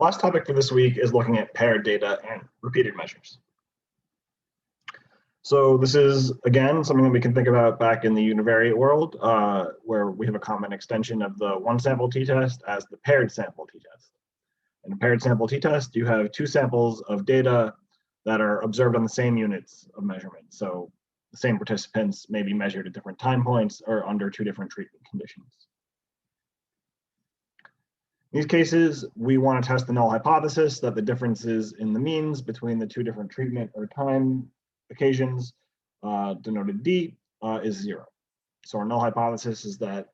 Last topic for this week is looking at paired data and repeated measures. So this is, again, something that we can think about back in the univariate world, where we have a common extension of the one sample t-test as the paired sample t-test. In a paired sample t-test, you have two samples of data that are observed on the same units of measurement. So the same participants may be measured at different time points or under two different treatment conditions. In these cases, we want to test the null hypothesis that the differences in the means between the two different treatment or time occasions, denoted D, is 0. So our null hypothesis is that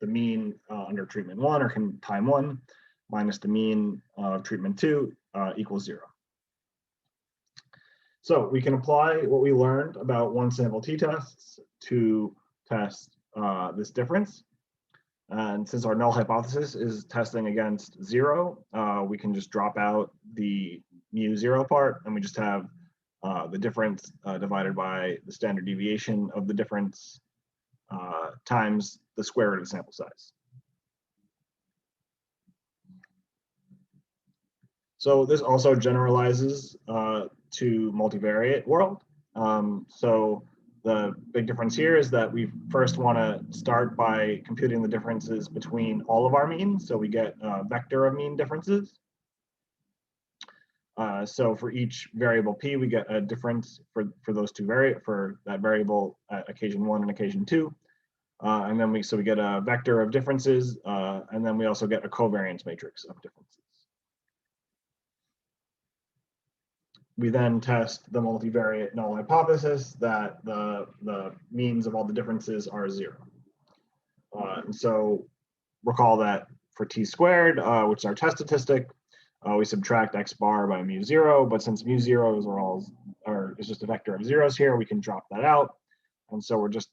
the mean under treatment 1 or time 1 minus the mean of treatment 2 equals 0. So we can apply what we learned about one sample t-tests to test this difference. And since our null hypothesis is testing against 0, we can just drop out the mu0 part, and we just have the difference divided by the standard deviation of the difference times the square root of the sample size. So this also generalizes to multivariate world. So the big difference here is that we first want to start by computing the differences between all of our means. So we get a vector of mean differences. So for each variable p, we get a difference for those two for that variable at occasion 1 and occasion 2. And then we get a vector of differences, and then we also get a covariance matrix of differences. We then test the multivariate null hypothesis that the means of all the differences are 0. And so recall that for t squared, which is our test statistic, we subtract x bar by mu0, but since mu0 is just a vector of zeros here, we can drop that out. And so we're just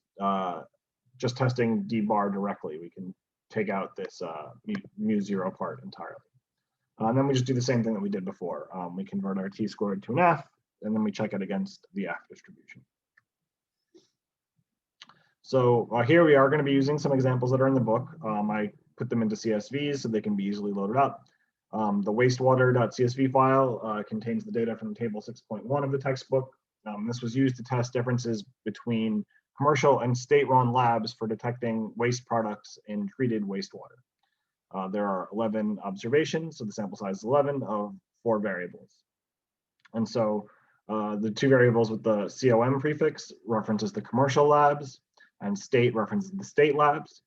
testing d bar directly. We can take out this mu0 part entirely. And then we just do the same thing that we did before. We convert our t squared to an f, and then we check it against the f distribution. So here we are going to be using some examples that are in the book. I put them into CSVs so they can be easily loaded up. The wastewater.csv file contains the data from table 6.1 of the textbook. This was used to test differences between commercial and state-run labs for detecting waste products in treated wastewater. There are 11 observations, so the sample size is 11 of 4 variables. And so the 2 variables with the COM prefix references the commercial labs, and state references the state labs.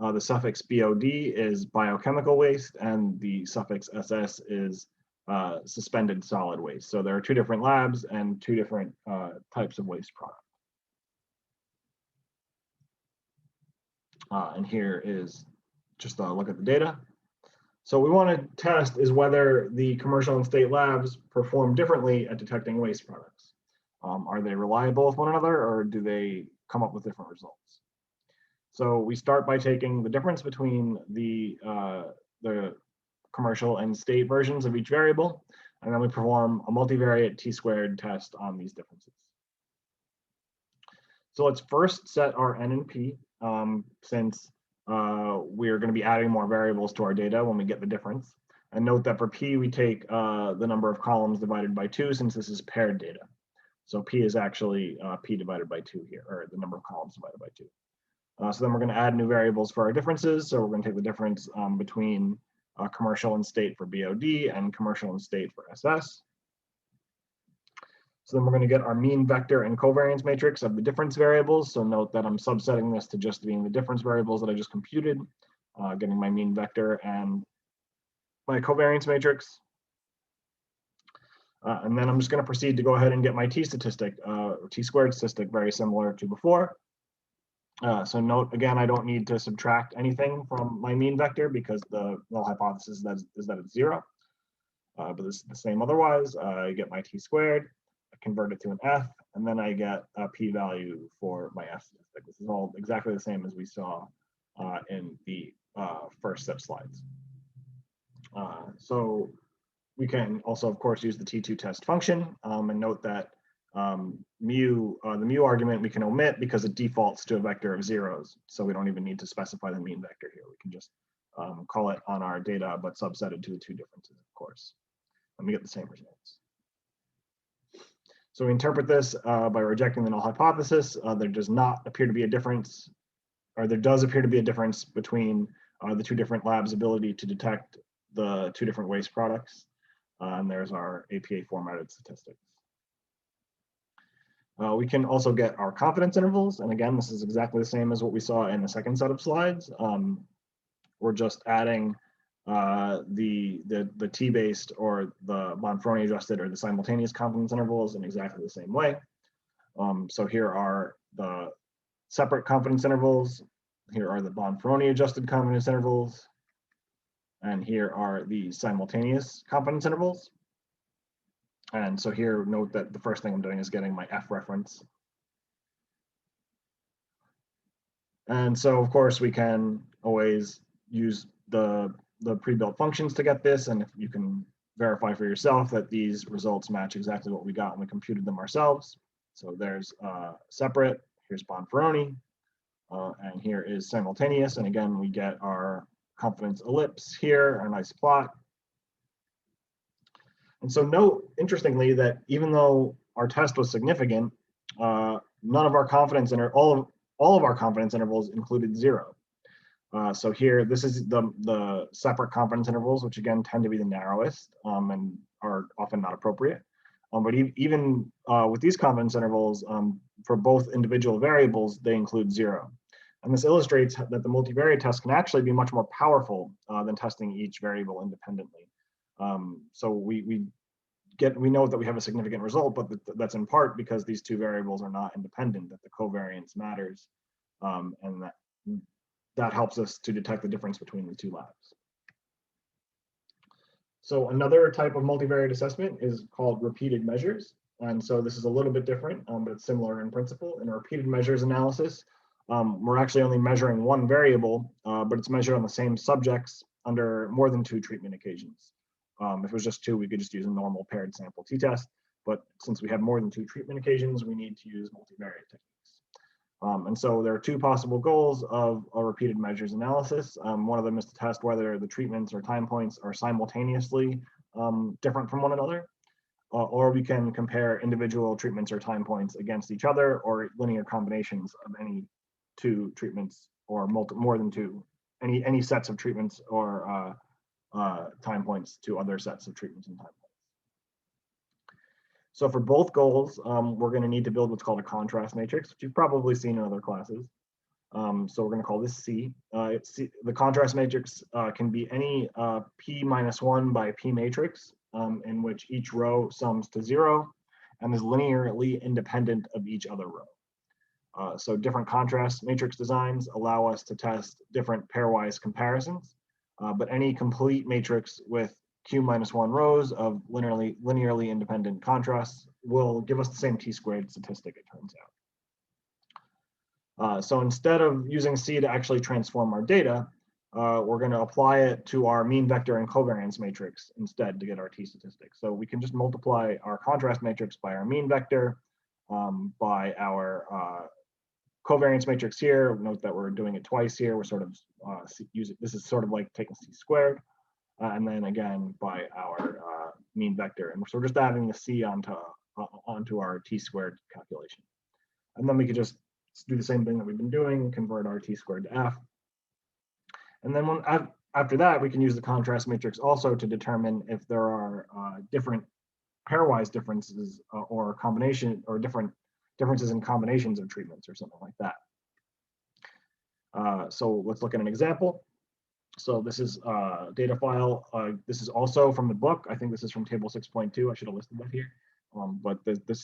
The suffix BOD is biochemical waste, and the suffix SS is suspended solid waste. So there are 2 different labs and 2 different types of waste product. And here is just a look at the data. So we want to test is whether the commercial and state labs perform differently at detecting waste products. Are they reliable with one another, or do they come up with different results? So we start by taking the difference between the commercial and state versions of each variable, and then we perform a multivariate t-squared test on these differences. So let's first set our n and p, since we're going to be adding more variables to our data when we get the difference. And note that for p, we take the number of columns divided by 2, since this is paired data. So p is actually p divided by 2 here, or the number of columns divided by 2. So then we're going to add new variables for our differences. So we're going to take the difference between commercial and state for BOD and commercial and state for SS. So then we're going to get our mean vector and covariance matrix of the difference variables. So note that I'm subsetting this to just being the difference variables that I just computed, getting my mean vector and my covariance matrix. And then I'm just going to proceed to go ahead and get my t statistic, t squared statistic, very similar to before. So note, again, I don't need to subtract anything from my mean vector because the null hypothesis is that it's 0. But this is the same otherwise. I get my t squared, I convert it to an f, and then I get a p-value for my f statistic. This is all exactly the same as we saw in the first set of slides. So we can also, of course, use the T2 test function, and note that the mu argument we can omit because it defaults to a vector of zeros. So we don't even need to specify the mean vector here. We can just call it on our data, but subset it to the 2 differences, of course, and we get the same results. So we interpret this by rejecting the null hypothesis. There does not appear to be a difference, or there does appear to be a difference between the two different labs' ability to detect the two different waste products. And there's our APA formatted statistics. We can also get our confidence intervals. And again, this is exactly the same as what we saw in the second set of slides. We're just adding the t-based or the Bonferroni adjusted or the simultaneous confidence intervals in exactly the same way. So here are the separate confidence intervals. Here are the Bonferroni adjusted confidence intervals. And here are the simultaneous confidence intervals. And so here, note that the first thing I'm doing is getting my F reference. And so, of course, we can always use the pre-built functions to get this. And if you can verify for yourself that these results match exactly what we got when we computed them ourselves. So there's separate, here's Bonferroni, and here is simultaneous. And again, we get our confidence ellipse here, our nice plot. And so note, interestingly, that even though our test was significant, none of our confidence all of our confidence intervals included 0. So here, this is the separate confidence intervals, which again tend to be the narrowest and are often not appropriate. But even with these confidence intervals, for both individual variables, they include 0. And this illustrates that the multivariate test can actually be much more powerful than testing each variable independently. So we know that we have a significant result, but that's in part because these two variables are not independent, that the covariance matters, and that helps us to detect the difference between the two labs. So another type of multivariate assessment is called repeated measures. And so this is a little bit different, but it's similar in principle. In a repeated measures analysis, we're actually only measuring one variable, but it's measured on the same subjects under more than 2 treatment occasions. If it was just 2, we could just use a normal paired sample t-test. But since we have more than 2 treatment occasions, we need to use multivariate techniques. And so there are 2 possible goals of a repeated measures analysis. One of them is to test whether the treatments or time points are simultaneously different from one another, or we can compare individual treatments or time points against each other, or linear combinations of any 2 treatments or more than 2, any sets of treatments or time points to other sets of treatments and time points. So for both goals, we're going to need to build what's called a contrast matrix, which you've probably seen in other classes. So we're going to call this C. The contrast matrix can be any P-1 by P matrix in which each row sums to 0 and is linearly independent of each other row. So different contrast matrix designs allow us to test different pairwise comparisons, but any complete matrix with Q-1 rows of linearly independent contrasts will give us the same t-squared statistic, it turns out. So instead of using C to actually transform our data, we're going to apply it to our mean vector and covariance matrix instead to get our t-statistic. So we can just multiply our contrast matrix by our mean vector, by our covariance matrix here. Note that we're doing it twice here. We're sort of this is sort of like taking C squared. And then again by our mean vector, and so we're just adding the C onto our t-squared calculation. And then we could just do the same thing that we've been doing, convert our t-squared to F. And then after that, we can use the contrast matrix also to determine if there are different pairwise differences or combination or different differences in combinations of treatments or something like that. So let's look at an example. So this is a data file. This is also from the book. I think this is from table 6.2. I should have listed that here. But this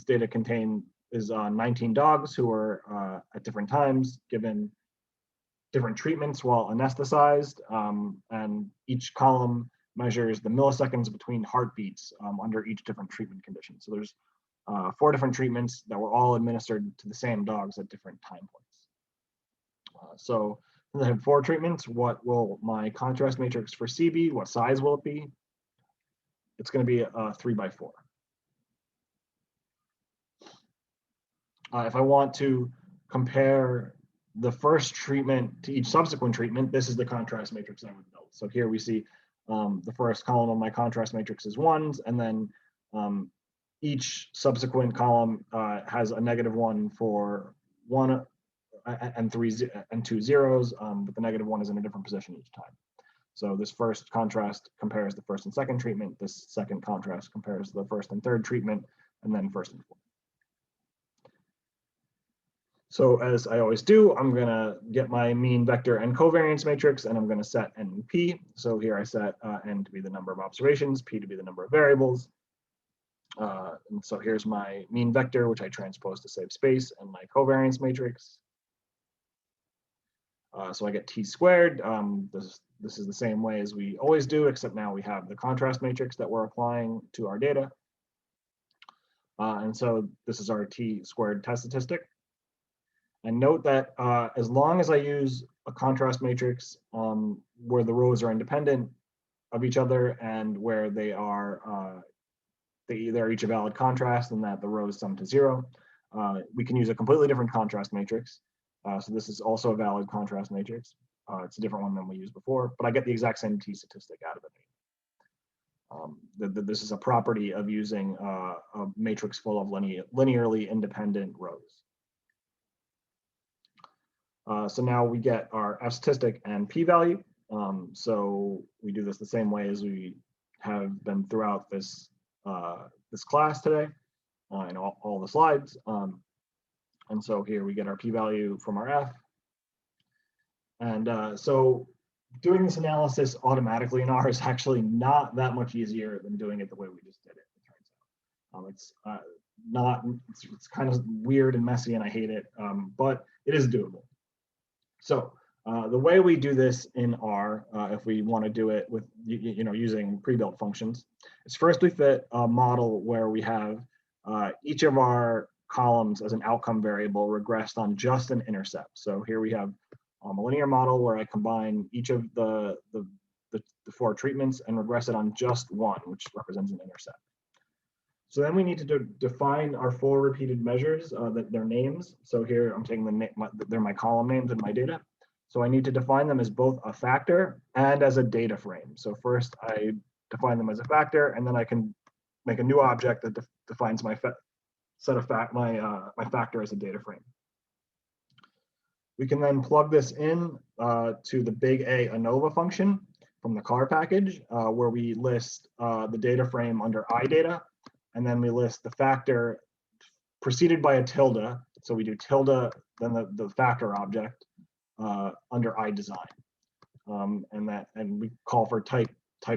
data is 19 dogs who were at different times given different treatments while anesthetized, and each column measures the milliseconds between heartbeats under each different treatment condition. So there's 4 different treatments that were all administered to the same dogs at different time points. So I have 4 treatments. What will my contrast matrix for C be? What size will it be? It's going to be a 3 by 4. If I want to compare the first treatment to each subsequent treatment, this is the contrast matrix I would build. So here we see The first column of my contrast matrix is 1s, and then each subsequent column has a -1 for 1 and 3 and 2 zeros, but the -1 is in a different position each time. So this first contrast compares the first and second treatment. This second contrast compares the first and third treatment, and then first and fourth. So as I always do, I'm going to get my mean vector and covariance matrix, and I'm going to set n and p. So here I set n to be the number of observations, p to be the number of variables. And so here's my mean vector, which I transpose to save space, and my covariance matrix. So I get t squared. This is the same way as we always do, except now we have the contrast matrix that we're applying to our data. And so this is our t squared test statistic. And note that as long as I use a contrast matrix where the rows are independent of each other and where they're each a valid contrast and that the rows sum to 0, we can use a completely different contrast matrix. So this is also a valid contrast matrix. It's a different one than we used before, but I get the exact same t statistic out of it. This is a property of using a matrix full of linearly independent rows. So now we get our F-Statistic and P-Value. So we do this the same way as we have been throughout this this class today in all the slides. And so here we get our P-value from our F. And so doing this analysis automatically in R is actually not that much easier than doing it the way we just did it, turns out. It's kind of weird and messy and I hate it, but it is doable. So the way we do this in R, if we want to do it with using pre-built functions, is first we fit a model where we have each of our columns as an outcome variable regressed on just an intercept. So here we have a linear model where I combine each of the 4 treatments and regress it on just one, which represents an intercept. So then we need to define our 4 repeated measures, their names. So here I'm taking they're my column names in my data. So I need to define them as both a factor and as a data frame. So first I define them as a factor, and then I can make a new object that defines my my factor as a data frame. We can then plug this in to the big A ANOVA function from the car package, where we list the data frame under iData, and then we list the factor preceded by a tilde. So we do tilde, then the factor object under iDesign, and we call for type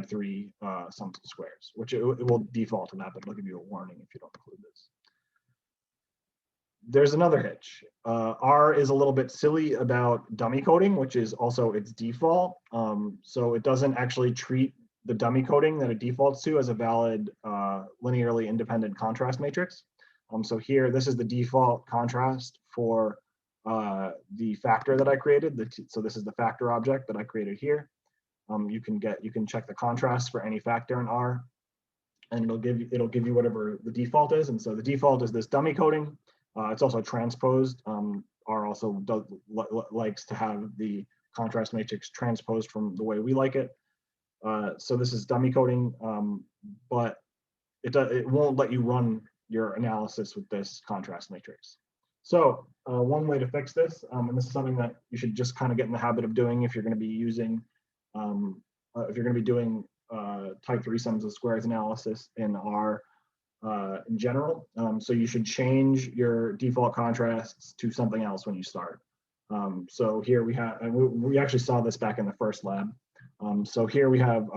3 sums of squares, which it will default to that, but it'll give you a warning if you don't include this. There's another hitch. R is a little bit silly about dummy coding, which is also its default. So it doesn't actually treat the dummy coding that it defaults to as a valid linearly independent contrast matrix. So here, this is the default contrast for the factor that I created. So this is the factor object that I created here. You can check the contrast for any factor in R, and it'll give you whatever the default is. And so the default is this dummy coding. It's also transposed. R also likes to have the contrast matrix transposed from the way we like it. So this is dummy coding, but it won't let you run your analysis with this contrast matrix. So one way to fix this, and this is something that you should just kind of get in the habit of doing if you're going to be using, if you're going to be doing type 3 sums of squares analysis in R in general. So you should change your default contrasts to something else when you start. So here we have, and we actually saw this back in the first lab. So here we have,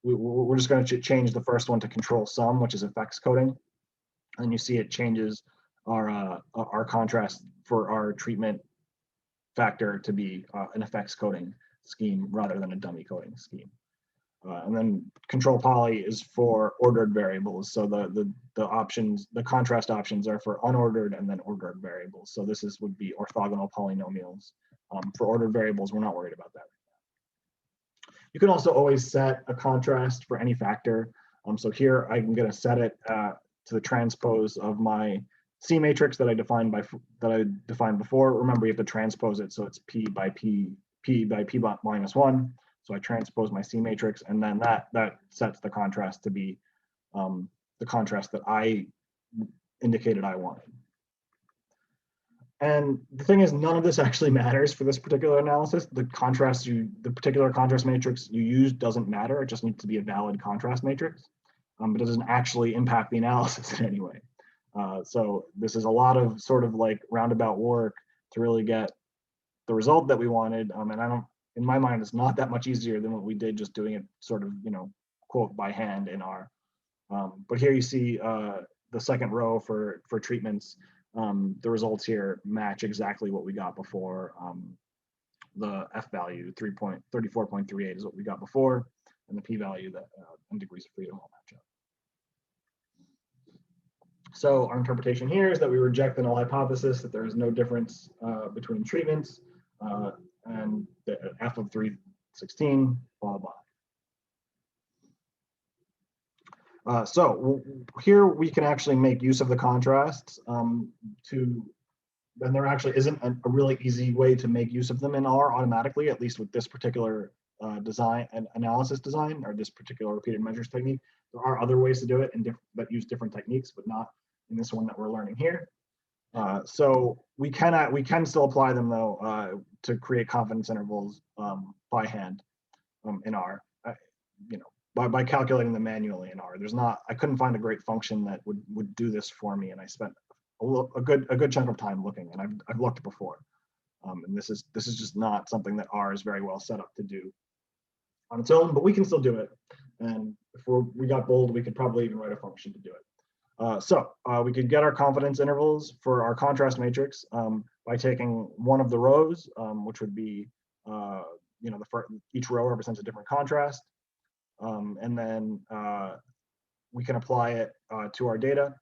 we're just going to change the first one to control sum, which is effects coding. And you see it changes our contrast for our treatment factor to be an effects coding scheme rather than a dummy coding scheme. And then control poly is for ordered variables. So the options, the contrast options are for unordered and then ordered variables. So this would be orthogonal polynomials. For ordered variables, we're not worried about that. You can also always set a contrast for any factor. So here I'm going to set it to the transpose of my C matrix that I defined before. Remember, you have to transpose it, so it's P by P minus 1. So I transpose my C matrix, and then that sets the contrast to be the contrast that I indicated I wanted. And the thing is, none of this actually matters for this particular analysis. The particular contrast matrix you use doesn't matter. It just needs to be a valid contrast matrix, but it doesn't actually impact the analysis in any way. So this is a lot of sort of like roundabout work to really get the result that we wanted. And in my mind, it's not that much easier than what we did just doing it sort of, quote by hand in R. But here you see the second row for treatments. The results here match exactly what we got before. The F value 34.38 is what we got before, and the p-value that and degrees of freedom all match up. So our interpretation here is that we reject the null hypothesis, that there is no difference between treatments, and the F of 316, blah, blah. So here we can actually make use of the contrasts and there actually isn't a really easy way to make use of them in R automatically, at least with this particular design and analysis design, or this particular repeated measures technique. There are other ways to do it that use different techniques, but not in this one that we're learning here. So we can still apply them though to create confidence intervals by hand in R. By calculating them manually in R. I couldn't find a great function that would do this for me, and I spent a good chunk of time looking, and I've looked before, and this is just not something that R is very well set up to do on its own, but we can still do it. And if we got bold, we could probably even write a function to do it. So we could get our confidence intervals for our contrast matrix by taking one of the rows, which would be each row represents a different contrast. And then we can apply it to our data,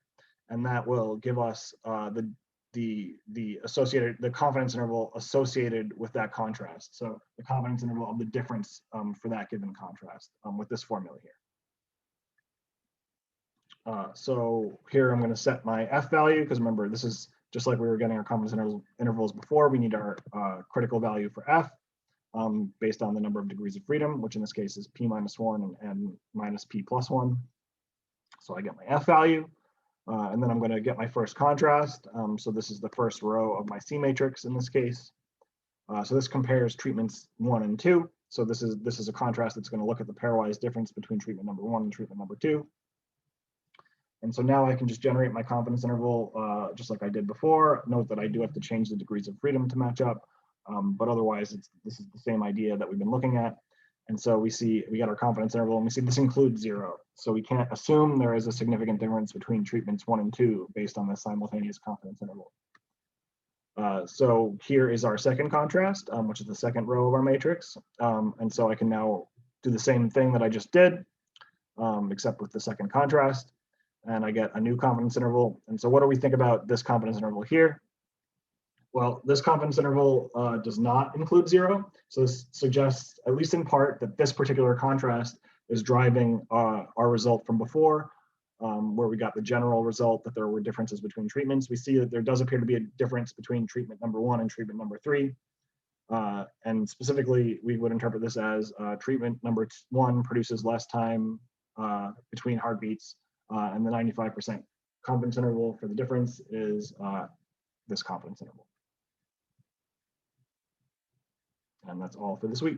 and that will give us the confidence interval associated with that contrast. So the confidence interval of the difference for that given contrast with this formula here. So here I'm going to set my F value, because remember, this is just like we were getting our confidence intervals before. We need our critical value for F. Based on the number of degrees of freedom, which in this case is p minus 1 and minus p plus 1. So I get my F value, and then I'm going to get my first contrast. So this is the first row of my C matrix in this case. So this compares treatments 1 and 2. So this is a contrast that's going to look at the pairwise difference between treatment number 1 and treatment number 2. And so now I can just generate my confidence interval just like I did before. Note that I do have to change the degrees of freedom to match up. But otherwise, this is the same idea that we've been looking at. And so we got our confidence interval, and we see this includes 0. So we can't assume there is a significant difference between treatments 1 and 2 based on this simultaneous confidence interval. So here is our second contrast, which is the second row of our matrix. And so I can now do the same thing that I just did, except with the second contrast. And I get a new confidence interval. And so what do we think about this confidence interval here? Well, this confidence interval does not include 0. So this suggests, at least in part, that this particular contrast is driving our result from before, where we got the general result that there were differences between treatments. We see that there does appear to be a difference between treatment number 1 and treatment number 3. And specifically, we would interpret this as treatment number 1 produces less time between heartbeats, and the 95% confidence interval for the difference is this confidence interval. And that's all for this week.